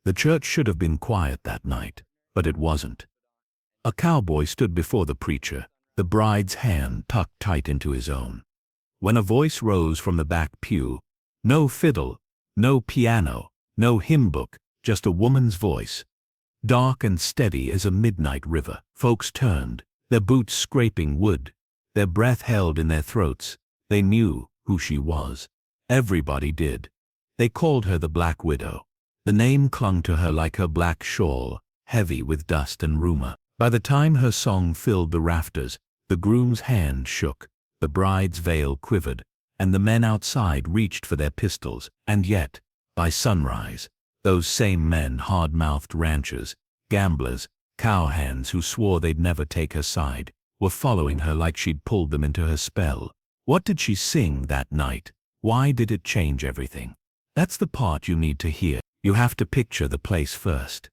The church should have been quiet that night, but it wasn't. A cowboy stood before the preacher, the bride's hand tucked tight into his own. When a voice rose from the back pew, no fiddle, no piano, no hymn book, just a woman's voice, dark and steady as a midnight river. Folks turned, their boots scraping wood, their breath held in their throats. They knew who she was. Everybody did. They called her the Black Widow. The name clung to her like her black shawl, heavy with dust and rumor. By the time her song filled the rafters, the groom's hand shook, the bride's veil quivered, and the men outside reached for their pistols. And yet, by sunrise, those same men, hard-mouthed ranchers, gamblers, cowhands who swore they'd never take her side, were following her like she'd pulled them into her spell. What did she sing that night? Why did it change everything? That's the part you need to hear. You have to picture the place first.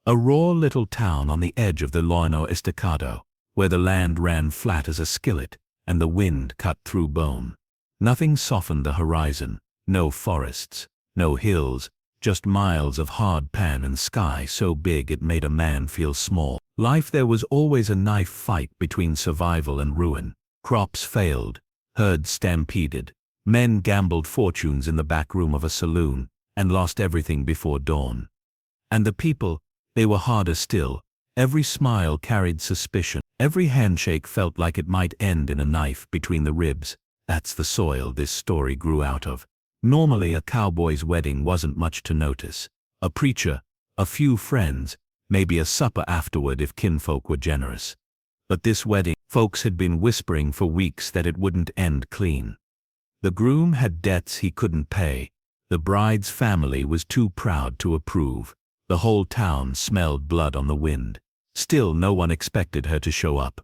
A raw little town on the edge of the Llano Estacado, where the land ran flat as a skillet and the wind cut through bone. Nothing softened the horizon, no forests, no hills, just miles of hard pan and sky so big it made a man feel small. Life there was always a knife fight between survival and ruin. Crops failed, herds stampeded, men gambled fortunes in the back room of a saloon and lost everything before dawn. And the people, they were harder still. Every smile carried suspicion. Every handshake felt like it might end in a knife between the ribs. That's the soil this story grew out of. Normally a cowboy's wedding wasn't much to notice. A preacher, a few friends, maybe a supper afterward if kinfolk were generous. But this wedding, folks had been whispering for weeks that it wouldn't end clean. The groom had debts he couldn't pay. The bride's family was too proud to approve. The whole town smelled blood on the wind. Still no one expected her to show up.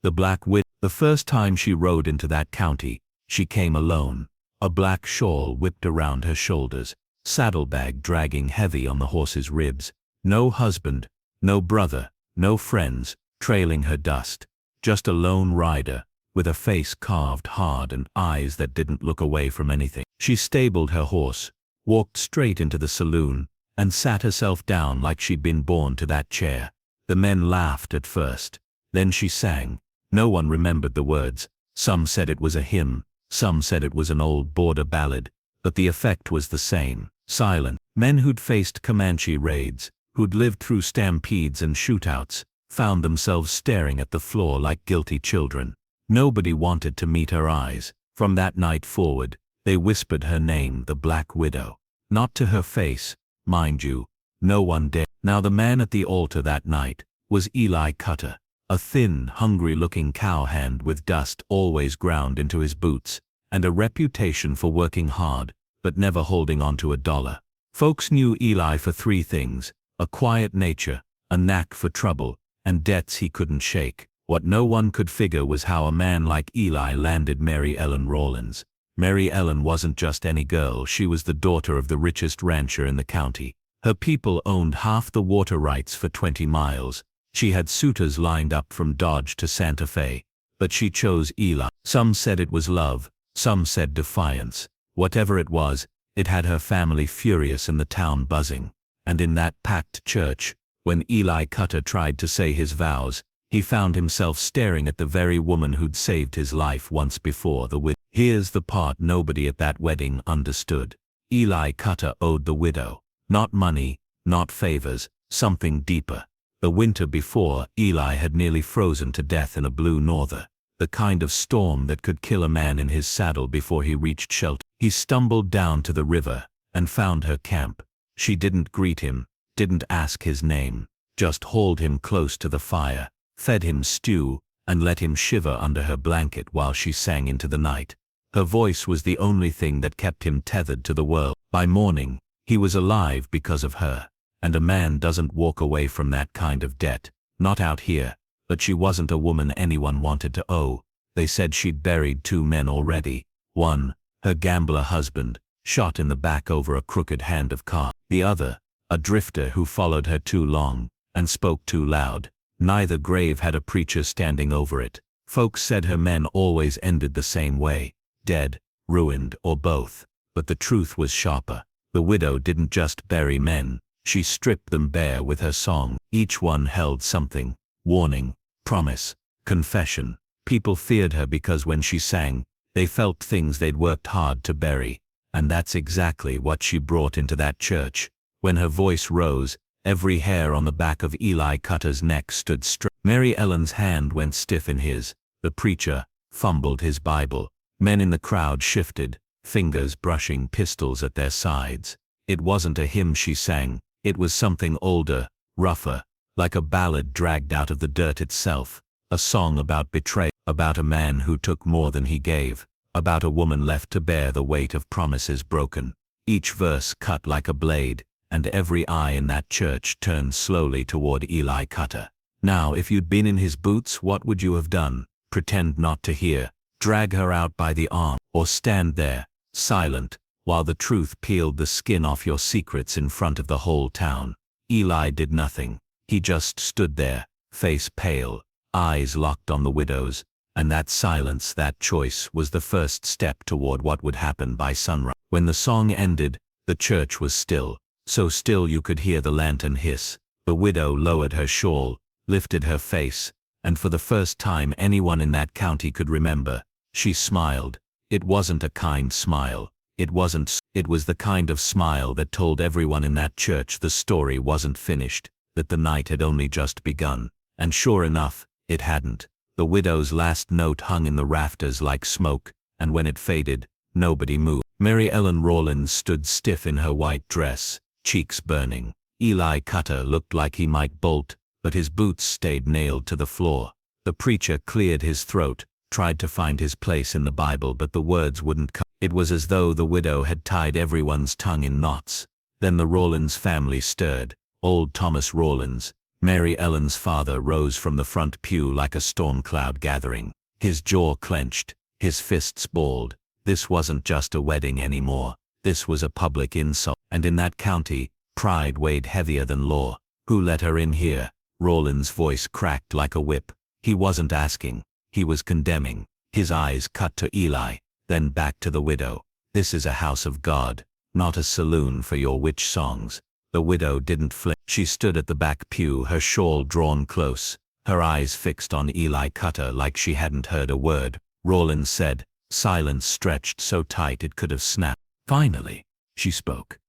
The Black Widow. The first time she rode into that county, she came alone. A black shawl whipped around her shoulders, saddlebag dragging heavy on the horse's ribs. No husband, no brother, no friends, trailing her dust. Just a lone rider, with a face carved hard and eyes that didn't look away from anything. She stabled her horse, walked straight into the saloon, and sat herself down like she'd been born to that chair. The men laughed at first. Then she sang. No one remembered the words. Some said it was a hymn, some said it was an old border ballad, but the effect was the same. Silent. Men who'd faced Comanche raids, who'd lived through stampedes and shootouts, found themselves staring at the floor like guilty children. Nobody wanted to meet her eyes. From that night forward, they whispered her name, the Black Widow. Not to her face, mind you, no one dared. Now the man at the altar that night was Eli Cutter, a thin, hungry-looking cowhand with dust always ground into his boots, and a reputation for working hard, but never holding on to a dollar. Folks knew Eli for three things: a quiet nature, a knack for trouble, and debts he couldn't shake. What no one could figure was how a man like Eli landed Mary Ellen Rawlins. Mary Ellen wasn't just any girl, she was the daughter of the richest rancher in the county. Her people owned half the water rights for 20 miles. She had suitors lined up from Dodge to Santa Fe, but she chose Eli. Some said it was love, some said defiance. Whatever it was, it had her family furious and the town buzzing. And in that packed church, when Eli Cutter tried to say his vows, he found himself staring at the very woman who'd saved his life once before, the widow. Here's the part nobody at that wedding understood. Eli Cutter owed the widow. Not money, not favors, something deeper. The winter before, Eli had nearly frozen to death in a blue norther, the kind of storm that could kill a man in his saddle before he reached shelter. He stumbled down to the river and found her camp. She didn't greet him, didn't ask his name, just hauled him close to the fire, fed him stew, and let him shiver under her blanket while she sang into the night. Her voice was the only thing that kept him tethered to the world. By morning, he was alive because of her, and a man doesn't walk away from that kind of debt, not out here. But she wasn't a woman anyone wanted to owe. They said she'd buried 2 men already. One, her gambler husband, shot in the back over a crooked hand of cards. The other, a drifter who followed her too long and spoke too loud. Neither grave had a preacher standing over it. Folks said her men always ended the same way, dead, ruined, or both. But the truth was sharper. The widow didn't just bury men, She stripped them bare with her song. Each one held something: warning, promise, confession. People feared her because when she sang, they felt things they'd worked hard to bury. And that's exactly what she brought into that church. When her voice rose, every hair on the back of Eli Cutter's neck stood straight. Mary Ellen's hand went stiff in his. The preacher fumbled his Bible. Men in the crowd shifted, fingers brushing pistols at their sides. It wasn't a hymn she sang. It was something older, rougher, like a ballad dragged out of the dirt itself. A song about betrayal, about a man who took more than he gave, about a woman left to bear the weight of promises broken. Each verse cut like a blade, and every eye in that church turned slowly toward Eli Cutter. Now, if you'd been in his boots, what would you have done? Pretend not to hear, drag her out by the arm, or stand there, silent, while the truth peeled the skin off your secrets in front of the whole town? Eli did nothing. He just stood there, face pale, eyes locked on the widow's. And that silence, that choice, was the first step toward what would happen by sunrise. When the song ended, the church was still, so still you could hear the lantern hiss. The widow lowered her shawl, lifted her face, and for the first time anyone in that county could remember, she smiled. It wasn't a kind smile. It was the kind of smile that told everyone in that church the story wasn't finished, that the night had only just begun. And sure enough, it hadn't. The widow's last note hung in the rafters like smoke, and when it faded, nobody moved. Mary Ellen Rawlins stood stiff in her white dress, cheeks burning. Eli Cutter looked like he might bolt, but his boots stayed nailed to the floor. The preacher cleared his throat, tried to find his place in the Bible, but the words wouldn't come. It was as though the widow had tied everyone's tongue in knots. Then the Rawlins family stirred. Old Thomas Rawlins, Mary Ellen's father, rose from the front pew like a storm cloud gathering. His jaw clenched, his fists balled. This wasn't just a wedding anymore. This was a public insult. And in that county, pride weighed heavier than law. Who let her in here? Rawlins' voice cracked like a whip. He wasn't asking. He was condemning. His eyes cut to Eli, then back to the widow. This is a house of God, not a saloon for your witch songs. The widow didn't flinch. She stood at the back pew, her shawl drawn close, her eyes fixed on Eli Cutter like she hadn't heard a word. Rawlins said, silence stretched so tight it could have snapped. Finally, she spoke.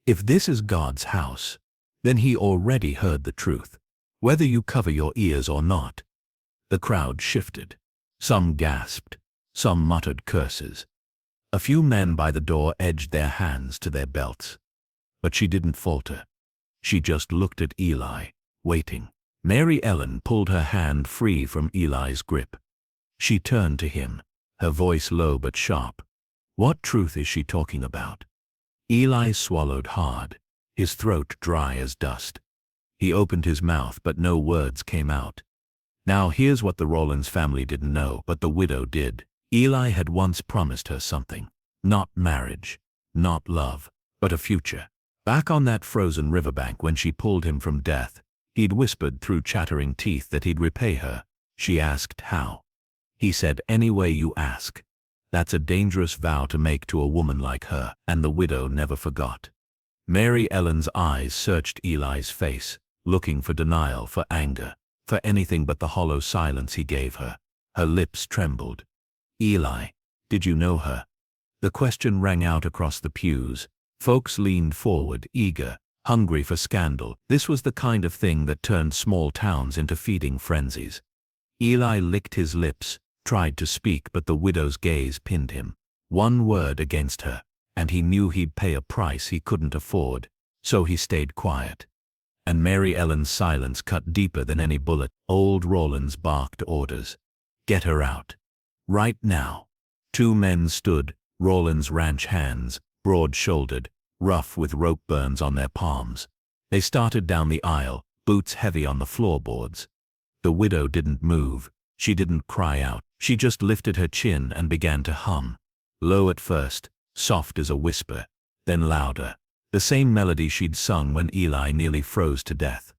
If this is God's house, then he already heard the truth, whether you cover your ears or not. The crowd shifted. Some gasped, some muttered curses. A few men by the door edged their hands to their belts. But she didn't falter. She just looked at Eli, waiting. Mary Ellen pulled her hand free from Eli's grip. She turned to him, her voice low but sharp. What truth is she talking about? Eli swallowed hard, his throat dry as dust. He opened his mouth, but no words came out. Now here's what the Rawlins family didn't know, but the widow did. Eli had once promised her something. Not marriage, not love, but a future. Back on that frozen riverbank when she pulled him from death, he'd whispered through chattering teeth that he'd repay her. She asked how. He said, any way you ask. That's a dangerous vow to make to a woman like her, and the widow never forgot. Mary Ellen's eyes searched Eli's face, looking for denial, for anger, for anything but the hollow silence he gave her. Her lips trembled. Eli, did you know her? The question rang out across the pews. Folks leaned forward, eager, hungry for scandal. This was the kind of thing that turned small towns into feeding frenzies. Eli licked his lips, tried to speak, but the widow's gaze pinned him. One word against her, and he knew he'd pay a price he couldn't afford. So he stayed quiet. And Mary Ellen's silence cut deeper than any bullet. Old Rawlins barked orders. Get her out. Right now. Two men stood, Rawlins' ranch hands, broad-shouldered, rough with rope burns on their palms. They started down the aisle, boots heavy on the floorboards. The widow didn't move. She didn't cry out. She just lifted her chin and began to hum. Low at first, soft as a whisper, then louder. The same melody she'd sung when Eli nearly froze to death.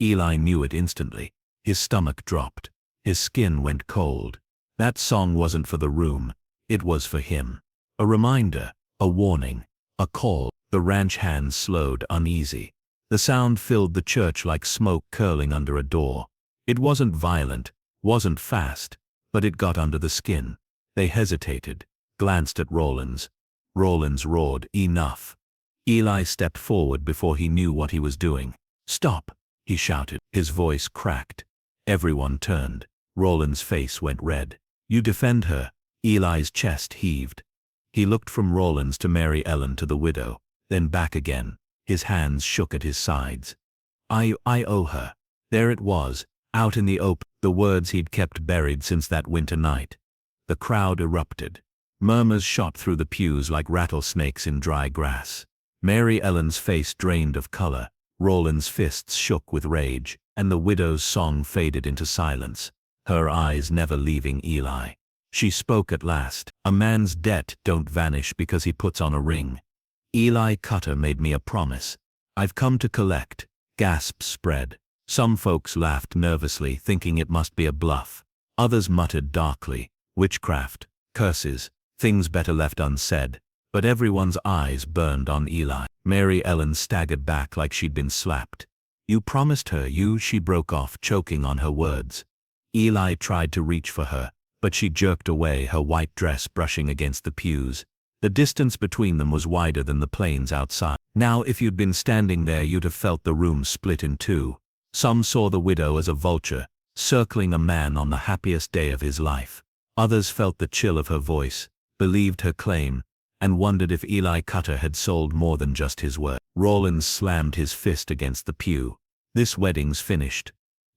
Eli knew it instantly. His stomach dropped. His skin went cold. That song wasn't for the room. It was for him. A reminder, a warning, a call. The ranch hands slowed, uneasy. The sound filled the church like smoke curling under a door. It wasn't violent, wasn't fast, but it got under the skin. They hesitated, glanced at Rollins. Rollins roared, "Enough." Eli stepped forward before he knew what he was doing. "Stop," he shouted. His voice cracked. Everyone turned. Rollins' face went red. "You defend her." Eli's chest heaved. He looked from Rollins to Mary Ellen to the widow, then back again. His hands shook at his sides. I owe her." There it was, out in the open, the words he'd kept buried since that winter night. The crowd erupted. Murmurs shot through the pews like rattlesnakes in dry grass. Mary Ellen's face drained of color, Rollins' fists shook with rage, and the widow's song faded into silence, her eyes never leaving Eli. She spoke at last. "A man's debt don't vanish because he puts on a ring. Eli Cutter made me a promise. I've come to collect." Gasps spread. Some folks laughed nervously, thinking it must be a bluff. Others muttered darkly, "Witchcraft, curses, things better left unsaid." But everyone's eyes burned on Eli. Mary Ellen staggered back like she'd been slapped. "You promised her, she broke off, choking on her words. Eli tried to reach for her, but she jerked away, her white dress brushing against the pews. The distance between them was wider than the plains outside. Now if you'd been standing there you'd have felt the room split in two. Some saw the widow as a vulture, circling a man on the happiest day of his life. Others felt the chill of her voice, believed her claim, and wondered if Eli Cutter had sold more than just his word. Rollins slammed his fist against the pew. "This wedding's finished.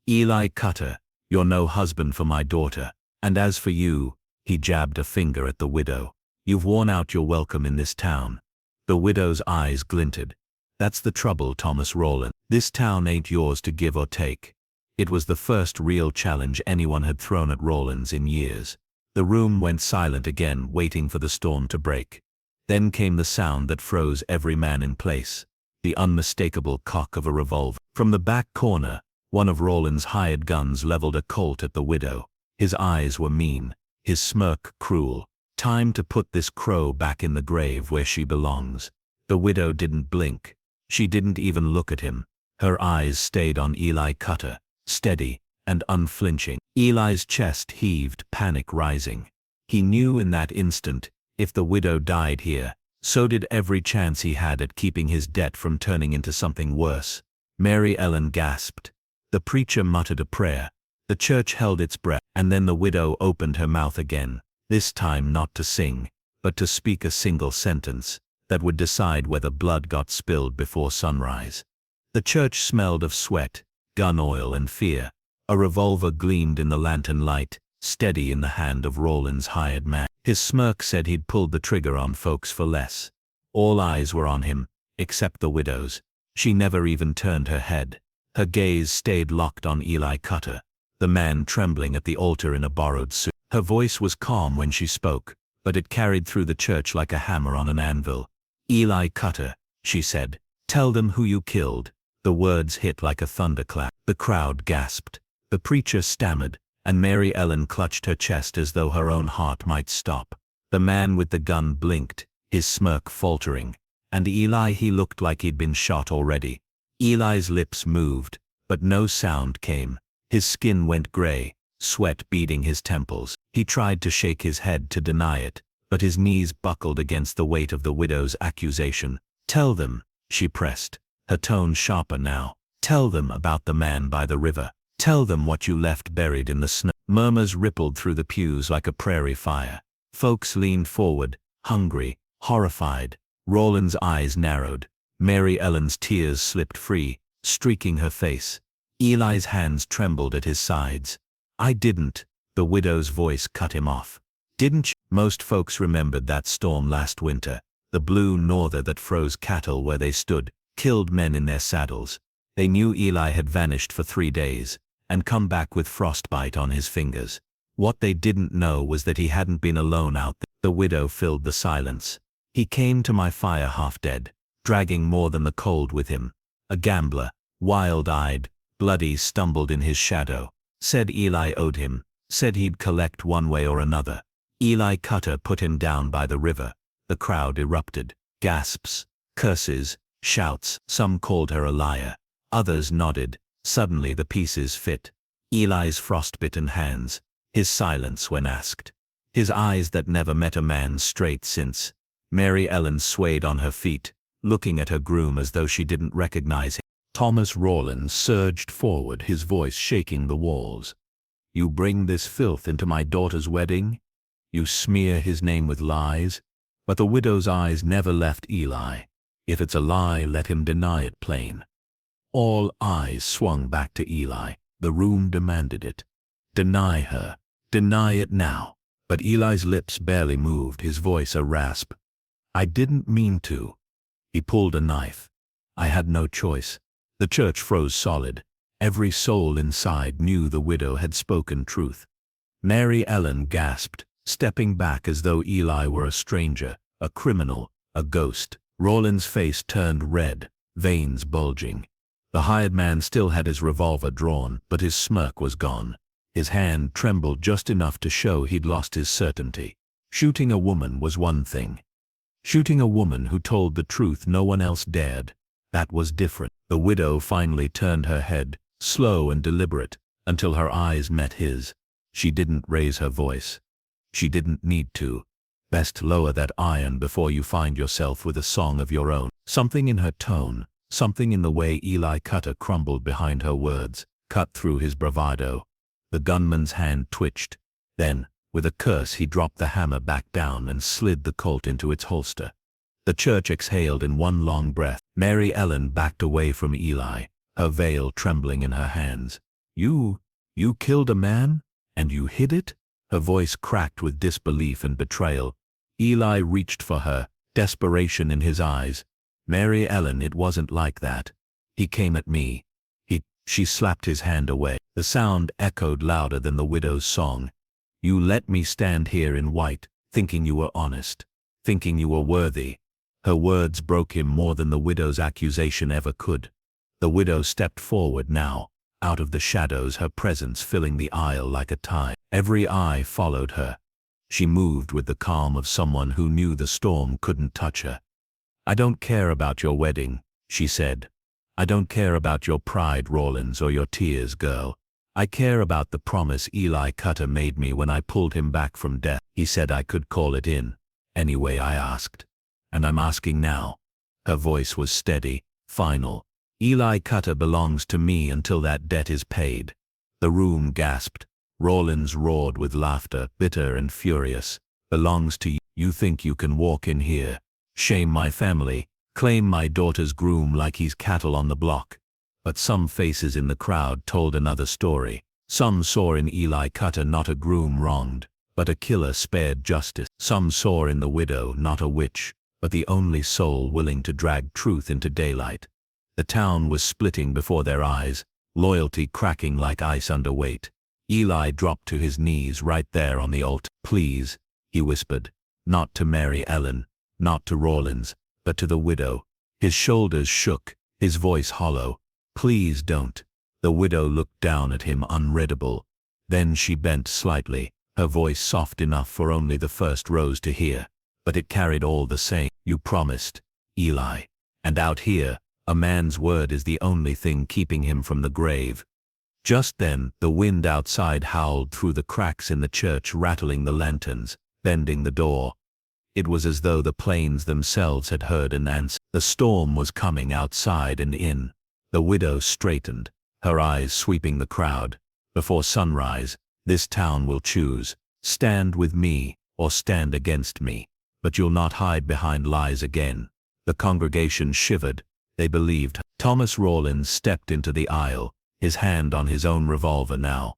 Eli Cutter, you're no husband for my daughter. And as for you," he jabbed a finger at the widow, "you've worn out your welcome in this town." The widow's eyes glinted. "That's the trouble, Thomas Rollins. This town ain't yours to give or take." It was the first real challenge anyone had thrown at Rollins in years. The room went silent again, waiting for the storm to break. Then came the sound that froze every man in place, the unmistakable cock of a revolver. From the back corner, one of Rollins' hired guns leveled a Colt at the widow. His eyes were mean, his smirk cruel. "Time to put this crow back in the grave where she belongs." The widow didn't blink. She didn't even look at him. Her eyes stayed on Eli Cutter, steady and unflinching. Eli's chest heaved, panic rising. He knew in that instant, if the widow died here, so did every chance he had at keeping his debt from turning into something worse. Mary Ellen gasped. The preacher muttered a prayer. The church held its breath, and then the widow opened her mouth again, this time not to sing, but to speak a single sentence that would decide whether blood got spilled before sunrise. The church smelled of sweat, gun oil and fear. A revolver gleamed in the lantern light, steady in the hand of Rollins' hired man. His smirk said he'd pulled the trigger on folks for less. All eyes were on him, except the widow's. She never even turned her head. Her gaze stayed locked on Eli Cutter, the man trembling at the altar in a borrowed suit. Her voice was calm when she spoke, but it carried through the church like a hammer on an anvil. "Eli Cutter," she said, "tell them who you killed." The words hit like a thunderclap. The crowd gasped. The preacher stammered, and Mary Ellen clutched her chest as though her own heart might stop. The man with the gun blinked, his smirk faltering. And Eli, he looked like he'd been shot already. Eli's lips moved, but no sound came. His skin went gray, sweat beading his temples. He tried to shake his head to deny it, but his knees buckled against the weight of the widow's accusation. "Tell them," she pressed, her tone sharper now. "Tell them about the man by the river. Tell them what you left buried in the snow." Murmurs rippled through the pews like a prairie fire. Folks leaned forward, hungry, horrified. Rollins' eyes narrowed. Mary Ellen's tears slipped free, streaking her face. Eli's hands trembled at his sides. "I didn't," the widow's voice cut him off. "Didn't you?" Most folks remembered that storm last winter, the blue norther that froze cattle where they stood, killed men in their saddles. They knew Eli had vanished for 3 days, and come back with frostbite on his fingers. What they didn't know was that he hadn't been alone out there. The widow filled the silence. "He came to my fire half dead, dragging more than the cold with him. A gambler, wild-eyed, bloody, stumbled in his shadow. Said Eli owed him, said he'd collect one way or another. Eli Cutter put him down by the river." The crowd erupted. Gasps, curses, Shouts, some called her a liar. Others nodded. Suddenly the pieces fit. Eli's frostbitten hands, his silence when asked, his eyes that never met a man straight since. Mary Ellen swayed on her feet, looking at her groom as though she didn't recognize him. Thomas Rawlins surged forward, his voice shaking the walls. You bring this filth into my daughter's wedding? You smear his name with lies? But the widow's eyes never left Eli. If it's a lie, let him deny it plain. All eyes swung back to Eli. The room demanded it. Deny her. Deny it now. But Eli's lips barely moved, his voice a rasp. I didn't mean to. He pulled a knife. I had no choice. The church froze solid. Every soul inside knew the widow had spoken truth. Mary Ellen gasped, stepping back as though Eli were a stranger, a criminal, a ghost. Rawlins' face turned red, veins bulging. The hired man still had his revolver drawn, but his smirk was gone. His hand trembled just enough to show he'd lost his certainty. Shooting a woman was one thing. Shooting a woman who told the truth no one else dared, that was different. The widow finally turned her head, slow and deliberate, until her eyes met his. She didn't raise her voice. She didn't need to. Best lower that iron before you find yourself with a song of your own. Something in her tone, something in the way Eli Cutter crumbled behind her words, cut through his bravado. The gunman's hand twitched. Then, with a curse, he dropped the hammer back down and slid the Colt into its holster. The church exhaled in one long breath. Mary Ellen backed away from Eli, her veil trembling in her hands. You killed a man? And you hid it? Her voice cracked with disbelief and betrayal. Eli reached for her, desperation in his eyes. Mary Ellen, it wasn't like that. He came at me. She slapped his hand away. The sound echoed louder than the widow's song. You let me stand here in white, thinking you were honest, thinking you were worthy. Her words broke him more than the widow's accusation ever could. The widow stepped forward now, out of the shadows, her presence filling the aisle like a tide. Every eye followed her. She moved with the calm of someone who knew the storm couldn't touch her. I don't care about your wedding, she said. I don't care about your pride, Rawlins, or your tears, girl. I care about the promise Eli Cutter made me when I pulled him back from death. He said I could call it in. Anyway, I asked. And I'm asking now. Her voice was steady, final. Eli Cutter belongs to me until that debt is paid. The room gasped. Rawlins roared with laughter, bitter and furious. Belongs to you. You think you can walk in here, shame my family, claim my daughter's groom like he's cattle on the block. But some faces in the crowd told another story. Some saw in Eli Cutter not a groom wronged, but a killer spared justice. Some saw in the widow not a witch, but the only soul willing to drag truth into daylight. The town was splitting before their eyes, loyalty cracking like ice under weight. Eli dropped to his knees right there on the altar. Please, he whispered, not to Mary Ellen, not to Rawlins, but to the widow. His shoulders shook, his voice hollow. Please don't. The widow looked down at him, unreadable. Then she bent slightly, her voice soft enough for only the first rows to hear. But it carried all the same. You promised, Eli. And out here, a man's word is the only thing keeping him from the grave. Just then, the wind outside howled through the cracks in the church, rattling the lanterns, bending the door. It was as though the plains themselves had heard an answer. The storm was coming outside and in. The widow straightened, her eyes sweeping the crowd. Before sunrise, this town will choose. Stand with me, or stand against me. But you'll not hide behind lies again. The congregation shivered. They believed. Thomas Rawlins stepped into the aisle, his hand on his own revolver now.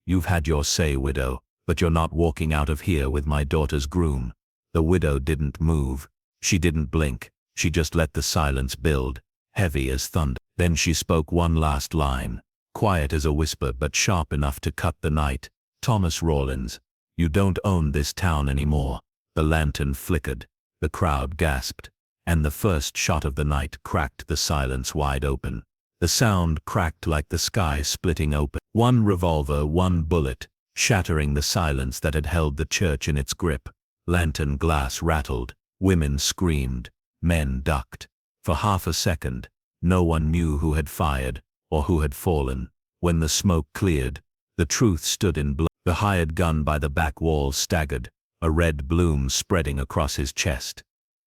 You've had your say, widow, but you're not walking out of here with my daughter's groom. The widow didn't move. She didn't blink. She just let the silence build, heavy as thunder. Then she spoke one last line, quiet as a whisper but sharp enough to cut the night. Thomas Rawlins, you don't own this town anymore. The lantern flickered. The crowd gasped. And the first shot of the night cracked the silence wide open. The sound cracked like the sky splitting open. One revolver, one bullet, shattering the silence that had held the church in its grip. Lantern glass rattled. Women screamed. Men ducked. For half a second, no one knew who had fired or who had fallen. When the smoke cleared, the truth stood in blood. The hired gun by the back wall staggered, a red bloom spreading across his chest.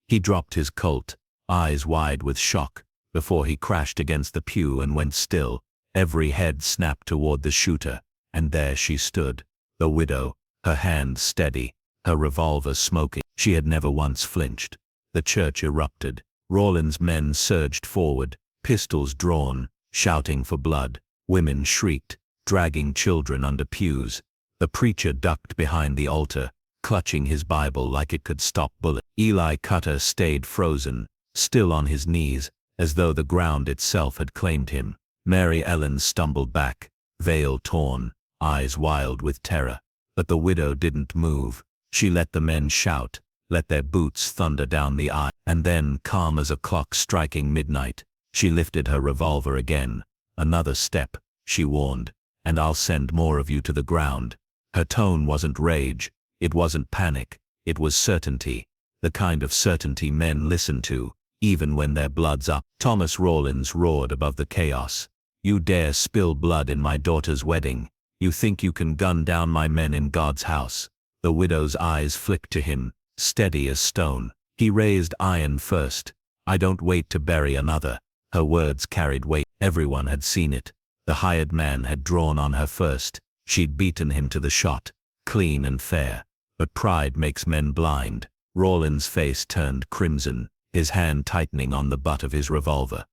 He dropped his Colt, eyes wide with shock, before he crashed against the pew and went still. Every head snapped toward the shooter, and there she stood, the widow, her hand steady, her revolver smoking. She had never once flinched. The church erupted. Rawlins' men surged forward, pistols drawn, shouting for blood. Women shrieked, dragging children under pews. The preacher ducked behind the altar, clutching his Bible like it could stop bullets. Eli Cutter stayed frozen, still on his knees, as though the ground itself had claimed him. Mary Ellen stumbled back, veil torn, eyes wild with terror. But the widow didn't move. She let the men shout, let their boots thunder down the aisle, and then, calm as a clock striking midnight, she lifted her revolver again. "Another step," she warned, "and I'll send more of you to the ground." Her tone wasn't rage, it wasn't panic, it was certainty, the kind of certainty men listen to, even when their blood's up. Thomas Rawlins roared above the chaos. "You dare spill blood in my daughter's wedding? You think you can gun down my men in God's house?" The widow's eyes flicked to him, steady as stone. He raised iron first. "I don't wait to bury another." Her words carried weight. Everyone had seen it. The hired man had drawn on her first. She'd beaten him to the shot, clean and fair. But pride makes men blind. Rawlins' face turned crimson, his hand tightening on the butt of his revolver.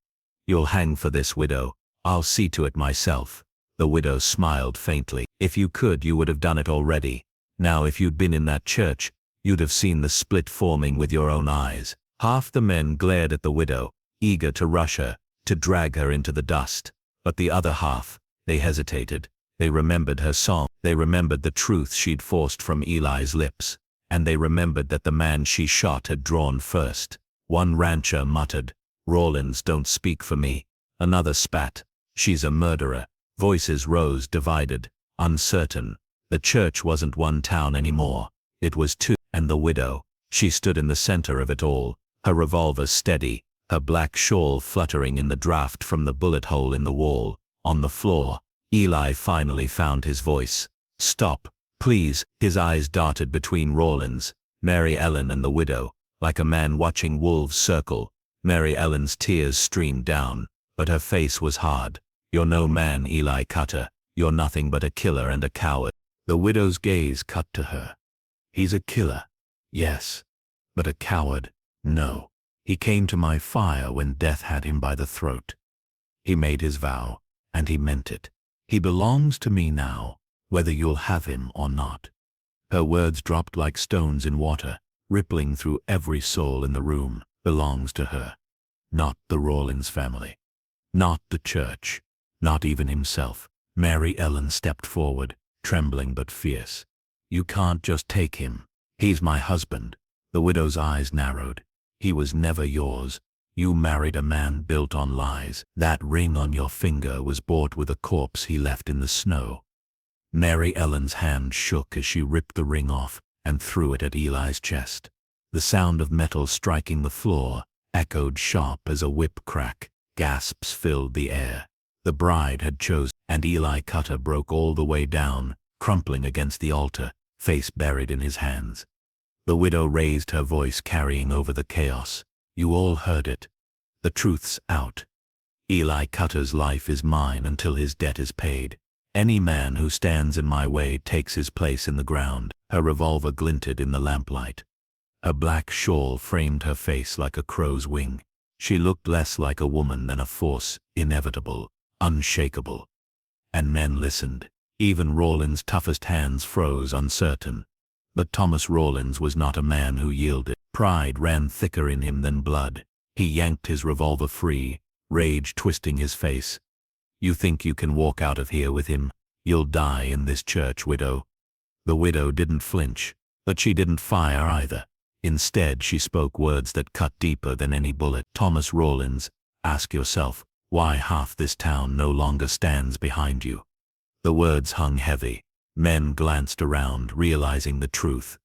"You'll hang for this, widow. I'll see to it myself." The widow smiled faintly. "If you could, you would have done it already. Now, if you'd been in that church, you'd have seen the split forming with your own eyes." Half the men glared at the widow, eager to rush her, to drag her into the dust. But the other half, they hesitated. They remembered her song. They remembered the truth she'd forced from Eli's lips. And they remembered that the man she shot had drawn first. One rancher muttered, "Rawlins, don't speak for me." Another spat, "She's a murderer." Voices rose, divided, uncertain. The church wasn't one town anymore. It was two. And the widow, she stood in the center of it all, her revolver steady, her black shawl fluttering in the draft from the bullet hole in the wall. On the floor, Eli finally found his voice. "Stop, please." His eyes darted between Rawlins, Mary Ellen and the widow, like a man watching wolves circle. Mary Ellen's tears streamed down, but her face was hard. "You're no man, Eli Cutter. You're nothing but a killer and a coward." The widow's gaze cut to her. "He's a killer, yes, but a coward, no. He came to my fire when death had him by the throat. He made his vow, and he meant it. He belongs to me now, whether you'll have him or not." Her words dropped like stones in water, rippling through every soul in the room. Belongs to her. Not the Rawlins family. Not the church. Not even himself. Mary Ellen stepped forward, trembling but fierce. "You can't just take him. He's my husband." The widow's eyes narrowed. "He was never yours. You married a man built on lies. That ring on your finger was bought with a corpse he left in the snow." Mary Ellen's hand shook as she ripped the ring off and threw it at Eli's chest. The sound of metal striking the floor echoed sharp as a whip crack. Gasps filled the air. The bride had chosen, and Eli Cutter broke all the way down, crumpling against the altar, face buried in his hands. The widow raised her voice, carrying over the chaos. "You all heard it. The truth's out. Eli Cutter's life is mine until his debt is paid. Any man who stands in my way takes his place in the ground." Her revolver glinted in the lamplight. Her black shawl framed her face like a crow's wing. She looked less like a woman than a force, inevitable, unshakable. And men listened. Even Rawlins' toughest hands froze, uncertain. But Thomas Rawlins was not a man who yielded. Pride ran thicker in him than blood. He yanked his revolver free, rage twisting his face. "You think you can walk out of here with him? You'll die in this church, widow." The widow didn't flinch, but she didn't fire either. Instead, she spoke words that cut deeper than any bullet. "Thomas Rawlins, ask yourself why half this town no longer stands behind you." The words hung heavy. Men glanced around, realizing the truth.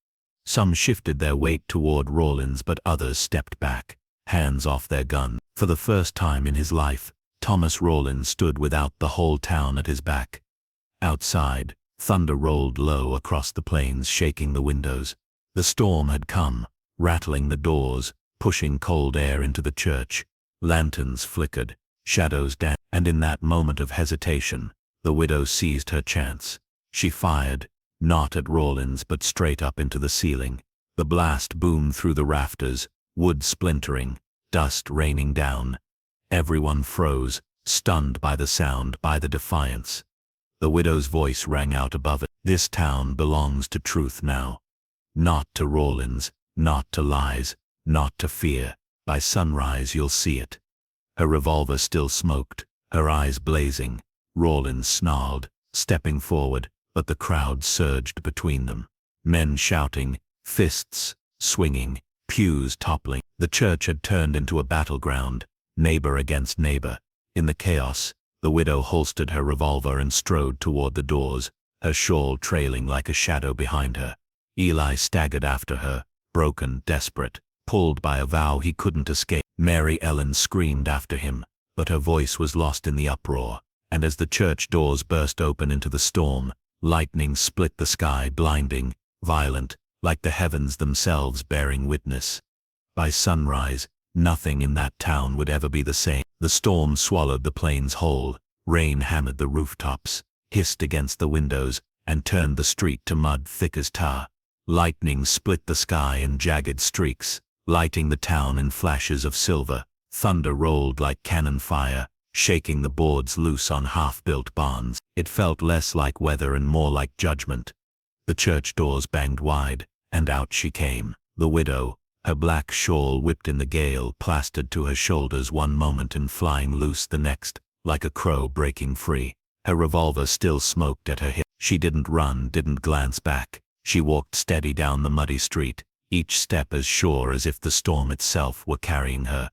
Some shifted their weight toward Rawlins, but others stepped back, hands off their guns. For the first time in his life, Thomas Rawlins stood without the whole town at his back. Outside, thunder rolled low across the plains, shaking the windows. The storm had come, rattling the doors, pushing cold air into the church. Lanterns flickered, shadows danced, and in that moment of hesitation, the widow seized her chance. She fired, not at Rawlins but straight up into the ceiling. The blast boomed through the rafters, wood splintering, dust raining down. Everyone froze, stunned by the sound, by the defiance. The widow's voice rang out above it. This town belongs to truth now. Not to Rawlins, not to lies, not to fear. By sunrise you'll see it. Her revolver still smoked, her eyes blazing. Rawlins snarled, stepping forward, but the crowd surged between them. Men shouting, fists swinging, pews toppling. The church had turned into a battleground, neighbor against neighbor. In the chaos, the widow holstered her revolver and strode toward the doors, her shawl trailing like a shadow behind her. Eli staggered after her, broken, desperate, pulled by a vow he couldn't escape. Mary Ellen screamed after him, but her voice was lost in the uproar, and as the church doors burst open into the storm, lightning split the sky, blinding, violent, like the heavens themselves bearing witness. By sunrise, nothing in that town would ever be the same. The storm swallowed the plains whole, rain hammered the rooftops, hissed against the windows, and turned the street to mud thick as tar. Lightning split the sky in jagged streaks, lighting the town in flashes of silver. Thunder rolled like cannon fire, shaking the boards loose on half-built barns. It felt less like weather and more like judgment. The church doors banged wide, and out she came, the widow, her black shawl whipped in the gale, plastered to her shoulders one moment and flying loose the next, like a crow breaking free. Her revolver still smoked at her hip. She didn't run, didn't glance back. She walked steady down the muddy street, each step as sure as if the storm itself were carrying her.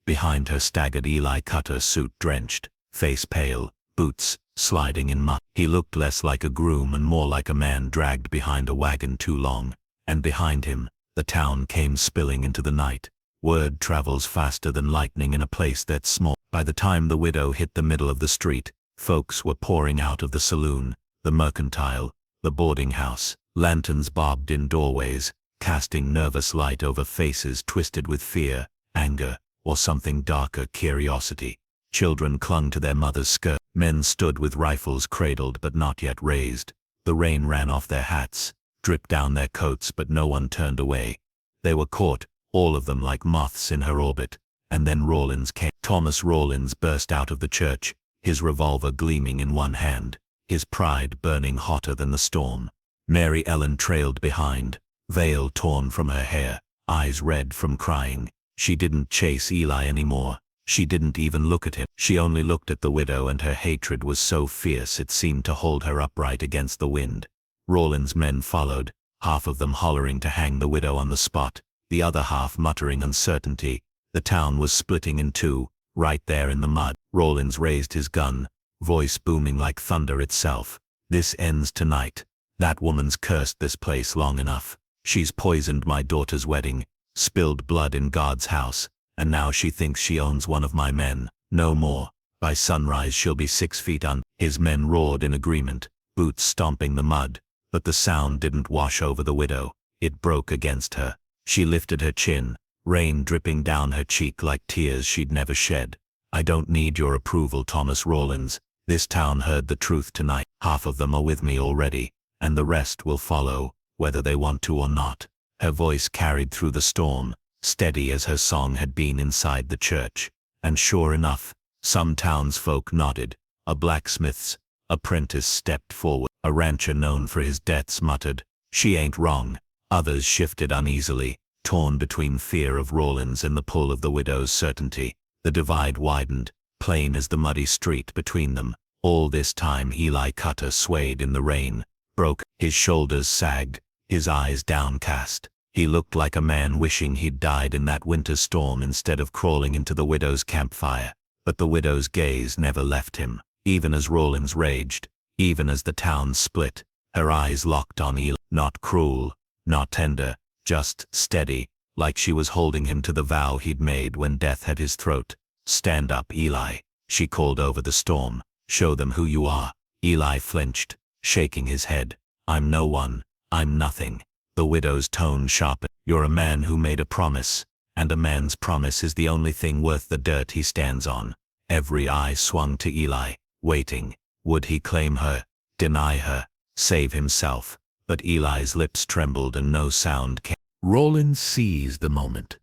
Behind her staggered Eli Cutter, suit drenched, face pale, boots sliding in mud. He looked less like a groom and more like a man dragged behind a wagon too long. And behind him, the town came spilling into the night. Word travels faster than lightning in a place that's small. By the time the widow hit the middle of the street, folks were pouring out of the saloon, the mercantile, the boarding house. Lanterns bobbed in doorways, casting nervous light over faces twisted with fear, anger, or something darker, curiosity. Children clung to their mothers' skirts. Men stood with rifles cradled but not yet raised. The rain ran off their hats, dripped down their coats, but no one turned away. They were caught, all of them like moths in her orbit. And then Rawlins came. Thomas Rawlins burst out of the church, his revolver gleaming in one hand, his pride burning hotter than the storm. Mary Ellen trailed behind, veil torn from her hair, eyes red from crying. She didn't chase Eli anymore. She didn't even look at him. She only looked at the widow, and her hatred was so fierce it seemed to hold her upright against the wind. Rawlins' men followed, half of them hollering to hang the widow on the spot, the other half muttering uncertainty. The town was splitting in two, right there in the mud. Rawlins raised his gun, voice booming like thunder itself. This ends tonight. That woman's cursed this place long enough. She's poisoned my daughter's wedding, spilled blood in God's house, and now she thinks she owns one of my men. No more. By sunrise she'll be 6 feet under. His men roared in agreement, boots stomping the mud, but the sound didn't wash over the widow. It broke against her. She lifted her chin, rain dripping down her cheek like tears she'd never shed. I don't need your approval, Thomas Rawlins. This town heard the truth tonight. Half of them are with me already, and the rest will follow, whether they want to or not. Her voice carried through the storm, steady as her song had been inside the church. And sure enough, some townsfolk nodded. A blacksmith's apprentice stepped forward. A rancher known for his debts muttered, "She ain't wrong." Others shifted uneasily, torn between fear of Rawlins and the pull of the widow's certainty. The divide widened, plain as the muddy street between them. All this time Eli Cutter swayed in the rain, broke. His shoulders sagged, his eyes downcast. He looked like a man wishing he'd died in that winter storm instead of crawling into the widow's campfire. But the widow's gaze never left him, even as Rawlins raged, even as the town split. Her eyes locked on Eli, not cruel, not tender, just steady, like she was holding him to the vow he'd made when death had his throat. "Stand up, Eli," she called over the storm. "Show them who you are." Eli flinched, shaking his head. "I'm no one. I'm nothing." The widow's tone sharpened. "You're a man who made a promise, and a man's promise is the only thing worth the dirt he stands on." Every eye swung to Eli, waiting. Would he claim her, deny her, save himself? But Eli's lips trembled and no sound came. Rollins seized the moment.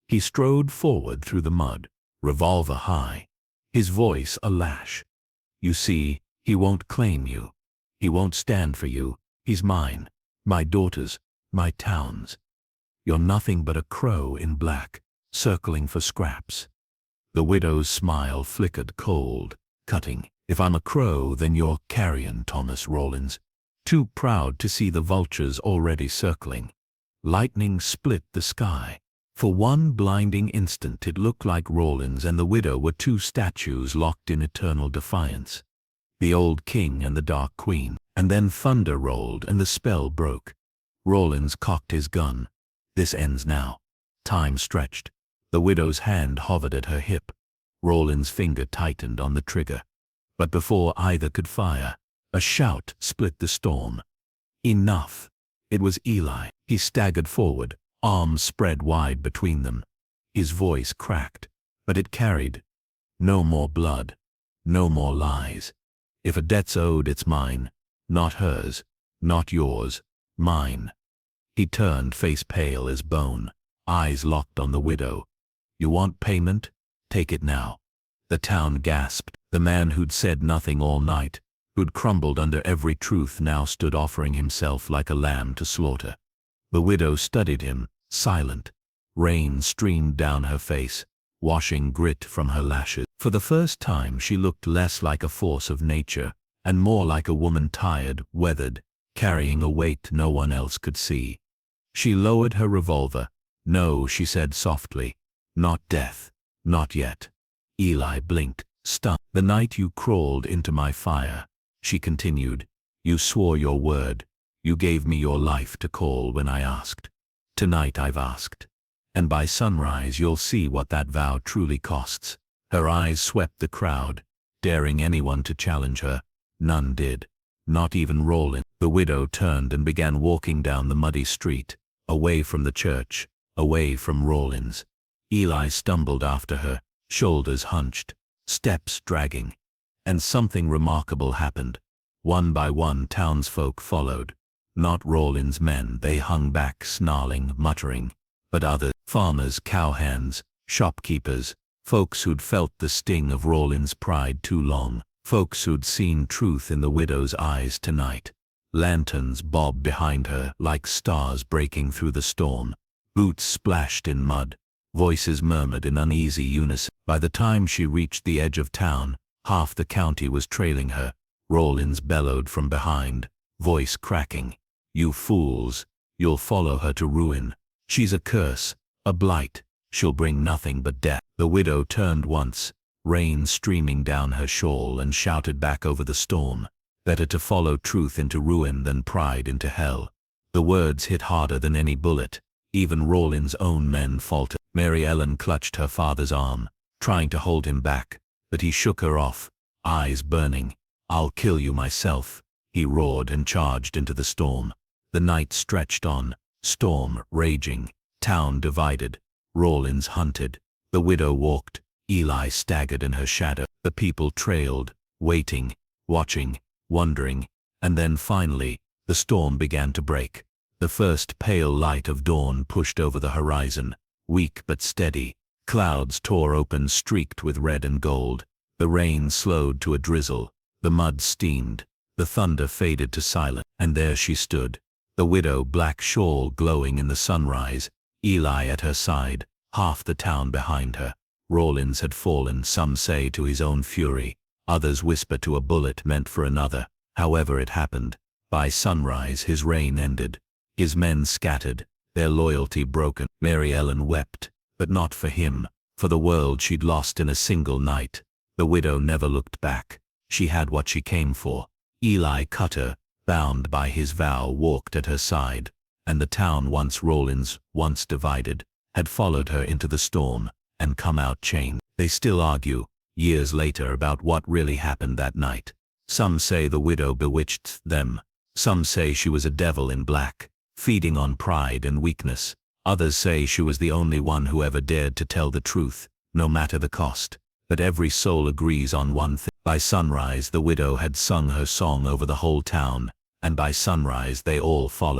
He strode forward through the mud, revolver high, his voice a lash. "You see, he won't claim you. He won't stand for you. He's mine, my daughter's, my town's. You're nothing but a crow in black, circling for scraps." The widow's smile flickered cold, cutting. "If I'm a crow, then you're carrion, Thomas Rollins. Too proud to see the vultures already circling." Lightning split the sky. For one blinding instant it looked like Rollins and the widow were two statues locked in eternal defiance. The old king and the dark queen. And then thunder rolled and the spell broke. Rollins cocked his gun. This ends now. Time stretched. The widow's hand hovered at her hip. Rollins' finger tightened on the trigger. But before either could fire, a shout split the storm. "Enough!" It was Eli. He staggered forward, arms spread wide between them. His voice cracked, but it carried. "No more blood. No more lies. If a debt's owed, it's mine. Not hers. Not yours. Mine." He turned, face pale as bone, eyes locked on the widow. "You want payment? Take it now." The town gasped. The man who'd said nothing all night, who'd crumbled under every truth, now stood offering himself like a lamb to slaughter. The widow studied him, silent. Rain streamed down her face, washing grit from her lashes. For the first time she looked less like a force of nature, and more like a woman tired, weathered, carrying a weight no one else could see. She lowered her revolver. "No," she said softly. "Not death. Not yet." Eli blinked, stunned. "The night you crawled into my fire," she continued, "you swore your word. You gave me your life to call when I asked. Tonight I've asked. And by sunrise you'll see what that vow truly costs." Her eyes swept the crowd, daring anyone to challenge her. None did. Not even Rollins. The widow turned and began walking down the muddy street, away from the church, away from Rollins. Eli stumbled after her, shoulders hunched, steps dragging. And something remarkable happened. One by one townsfolk followed. Not Rollins' men, they hung back snarling, muttering. But others, farmers, cowhands, shopkeepers, folks who'd felt the sting of Rollins' pride too long, folks who'd seen truth in the widow's eyes tonight. Lanterns bobbed behind her like stars breaking through the storm. Boots splashed in mud. Voices murmured in uneasy unison. By the time she reached the edge of town, half the county was trailing her. Rollins bellowed from behind, voice cracking. "You fools! You'll follow her to ruin. She's a curse, a blight. She'll bring nothing but death." The widow turned once, rain streaming down her shawl, and shouted back over the storm. Better to follow truth into ruin than pride into hell. The words hit harder than any bullet. Even Rollins' own men faltered. Mary Ellen clutched her father's arm, trying to hold him back, but he shook her off, eyes burning. "I'll kill you myself," he roared and charged into the storm. The night stretched on, storm raging, town divided. Rollins hunted. The widow walked. Eli staggered in her shadow. The people trailed, waiting, watching, wondering, and then finally, the storm began to break. The first pale light of dawn pushed over the horizon, weak but steady. Clouds tore open, streaked with red and gold. The rain slowed to a drizzle. The mud steamed. The thunder faded to silence. And there she stood, the widow, black shawl glowing in the sunrise, Eli at her side, half the town behind her. Rollins had fallen, some say to his own fury, others whisper to a bullet meant for another. However it happened, by sunrise his reign ended. His men scattered, their loyalty broken. Mary Ellen wept, but not for him, for the world she'd lost in a single night. The widow never looked back. She had what she came for. Eli cut her, bound by his vow, walked at her side, and the town, once Rollins, once divided, had followed her into the storm, and come out chained. They still argue, years later, about what really happened that night. Some say the widow bewitched them. Some say she was a devil in black, feeding on pride and weakness. Others say she was the only one who ever dared to tell the truth, no matter the cost. But every soul agrees on one thing. By sunrise the widow had sung her song over the whole town, and by sunrise they all followed.